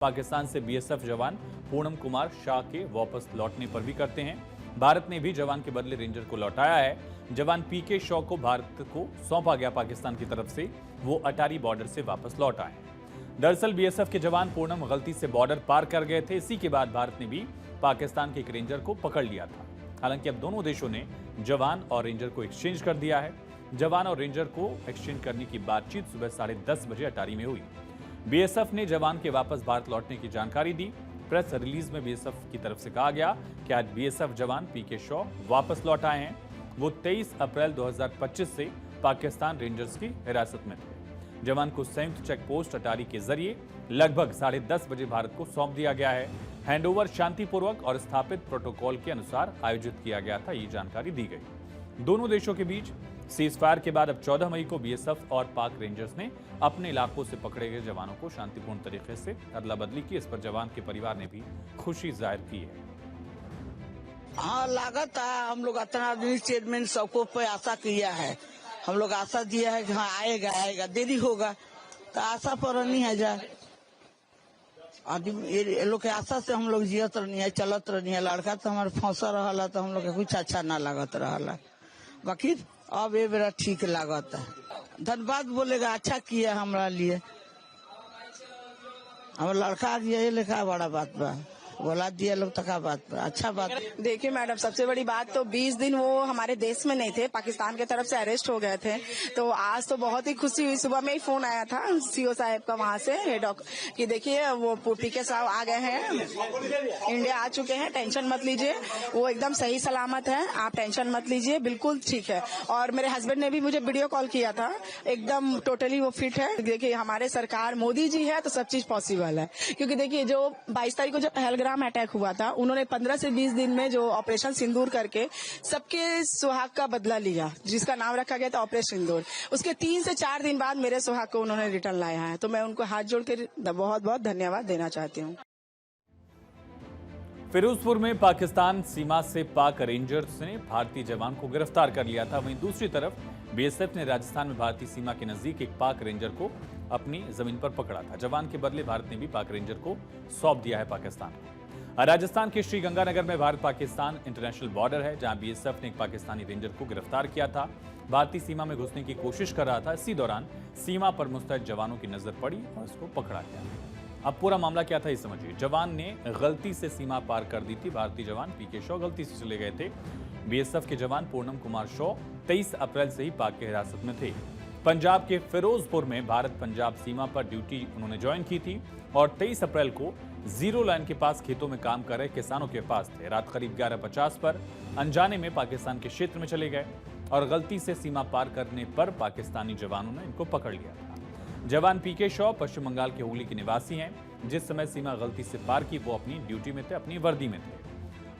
पाकिस्तान से बीएसएफ जवान पूनम कुमार शाह के वापस लौटने पर भी करते हैं। भारत ने भी जवान के बदले रेंजर को लौटाया है। जवान पीके शॉ को भारत को सौंपा गया पाकिस्तान की तरफ से, वो अटारी बॉर्डर से वापस लौट आए। दरअसल बीएसएफ के जवान पूनम गलती से बॉर्डर पार कर गए थे। इसी के बाद भारत ने भी पाकिस्तान के एक रेंजर को पकड़ लिया था। हालांकि अब दोनों देशों ने जवान और रेंजर को एक्सचेंज कर दिया है। जवान और रेंजर को एक्सचेंज करने की बातचीत सुबह 10:30 बजे अटारी में हुई। बीएसएफ ने जवान के वापस भारत लौटने की जानकारी दी। प्रेस रिलीज में बीएसएफ की तरफ से कहा गया कि आज बीएसएफ जवान पीके शॉ वापस लौट आए हैं। वो 23 अप्रैल 2025 से पाकिस्तान रेंजर्स की हिरासत में थे। जवान को संयुक्त चेक पोस्ट अटारी के जरिए लगभग 10:30 बजे भारत को सौंप दिया गया है। हैंडओवर शांतिपूर्वक और स्थापित प्रोटोकॉल के अनुसार आयोजित किया गया था, ये जानकारी दी गई। दोनों देशों के बीच सीजफायर के बाद अब 14 मई को बीएसएफ और पाक रेंजर्स ने अपने इलाकों से पकड़े गए जवानों को शांतिपूर्ण तरीके से अदला बदली की। इस पर जवान के परिवार ने भी खुशी जाहिर की है। हाँ, लागत है। हम लोग इतना आदमी चेयरमैन सबको पे आशा किया है। हम लोग आशा दिया है कि हाँ आएगा, देरी होगा तो आशा पर नहीं है जाए। ये लोग के आशा से हम लोग जियत रहनी है, चलत रहनी है। लड़का तो हमारे फंसा रहा तो हम लोग के कुछ अच्छा ना लागत रहा, बाकी अब ये बेरा ठीक लागत है। धन्यवाद बोलेगा, अच्छा किया हमारा लिए। हमारा लड़का ये लिखा बड़ा बात बा, बोला दिया लोग तक बात पर अच्छा बात। देखिए मैडम, सबसे बड़ी बात तो 20 दिन वो हमारे देश में नहीं थे, पाकिस्तान की तरफ से अरेस्ट हो गए थे। तो आज तो बहुत ही खुशी हुई। सुबह में ही फोन आया था सीओ साहब का वहाँ से कि देखिए वो पीके साहब आ गए हैं, इंडिया आ चुके हैं, टेंशन मत लीजिए, वो एकदम सही सलामत है, आप टेंशन मत लीजिए, बिल्कुल ठीक है। और मेरे हस्बैंड ने भी मुझे वीडियो कॉल किया था, एकदम टोटली वो फिट है। देखिए हमारे सरकार मोदी जी है तो सब चीज पॉसिबल है। क्योंकि देखिए जो 22 तारीख को जो पहलगाम अटैक हुआ था, उन्होंने 15 से 20 दिन में जो ऑपरेशन सिंदूर करके सबके सुहाग का बदला लिया, जिसका नाम रखा गया था ऑपरेशन सिंदूर। उसके 3 से 4 दिन बाद मेरे सुहाग को उन्होंने रिटर्न लाया है। तो मैं उनको हाथ जोड़ के बहुत बहुत धन्यवाद देना चाहती हूँ। फिरोजपुर में पाकिस्तान सीमा से पाक रेंजर्स ने भारतीय जवान को गिरफ्तार कर लिया था। वहीं दूसरी तरफ बीएसएफ ने राजस्थान में भारतीय सीमा के नजदीक एक पाक रेंजर को अपनी जमीन पर पकड़ा था। जवान के बदले भारत ने भी पाक रेंजर को सौंप दिया है पाकिस्तान को। राजस्थान के श्रीगंगानगर में भारत पाकिस्तान इंटरनेशनल बॉर्डर है, जहां बीएसएफ ने एक पाकिस्तानी रेंजर को गिरफ्तार किया था। भारतीय सीमा में घुसने की कोशिश कर रहा था। इसी दौरान सीमा पर मुस्तैद जवानों की नजर पड़ी और उसको पकड़ा गया। अब पूरा मामला क्या था ये समझिए। जवान ने गलती से सीमा पार कर दी थी। भारतीय जवान पीके शॉ गलती से चले गए थे। बीएसएफ के जवान पूनम कुमार शॉ 23 अप्रैल से ही पाक की हिरासत में थे। पंजाब के फिरोजपुर में भारत पंजाब सीमा पर ड्यूटी उन्होंने ज्वाइन की थी और 23 अप्रैल को जीरो लाइन के पास खेतों में काम कर रहे किसानों के पास थे। रात करीब 11:50 पर अनजाने में पाकिस्तान के क्षेत्र में चले गए और गलती से सीमा पार करने पर पाकिस्तानी जवानों ने इनको पकड़ लिया था। जवान पीके शॉ पश्चिम बंगाल के हुगली के निवासी हैं। जिस समय सीमा गलती से पार की वो अपनी ड्यूटी में थे, अपनी वर्दी में थे।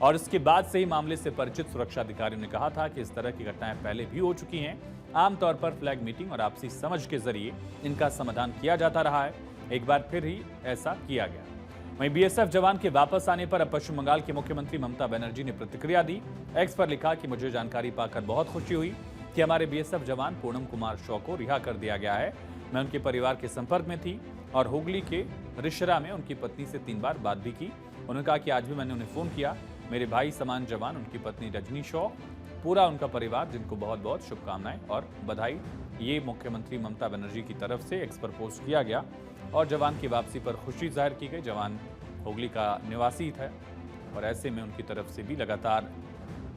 और इसके बाद से ही मामले से परिचित सुरक्षा अधिकारियों ने कहा था कि इस तरह की घटनाएं पहले भी हो चुकी हैं। आमतौर पर फ्लैग मीटिंग और आपसी समझ के जरिए इनका समाधान किया जाता रहा है। एक बार फिर ही ऐसा किया गया। वहीं बीएसएफ जवान के वापस आने पर अब पश्चिम बंगाल की मुख्यमंत्री ममता बनर्जी ने प्रतिक्रिया दी। एक्स पर लिखा कि मुझे जानकारी पाकर बहुत खुशी हुई कि हमारे बीएसएफ जवान पूनम कुमार शॉ को रिहा कर दिया गया है। मैं उनके परिवार के संपर्क में थी और हुगली के रिशरा में उनकी पत्नी से 3 बार बात भी की। उन्होंने कहा कि आज भी मैंने उन्हें फोन किया। मेरे भाई समान जवान, उनकी पत्नी रजनी शॉ, पूरा उनका परिवार, जिनको बहुत बहुत शुभकामनाएं और बधाई। ये मुख्यमंत्री ममता बनर्जी की तरफ से एक्स पर पोस्ट किया गया और जवान की वापसी पर खुशी जाहिर की गई। जवान हुगली का निवासी था और ऐसे में उनकी तरफ से भी लगातार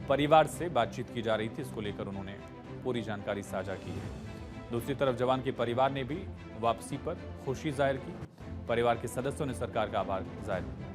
परिवार से बातचीत की जा रही थी। इसको लेकर उन्होंने पूरी जानकारी साझा की है। दूसरी तरफ जवान के परिवार ने भी वापसी पर खुशी जाहिर की। परिवार के सदस्यों ने सरकार का आभार जाहिर किया।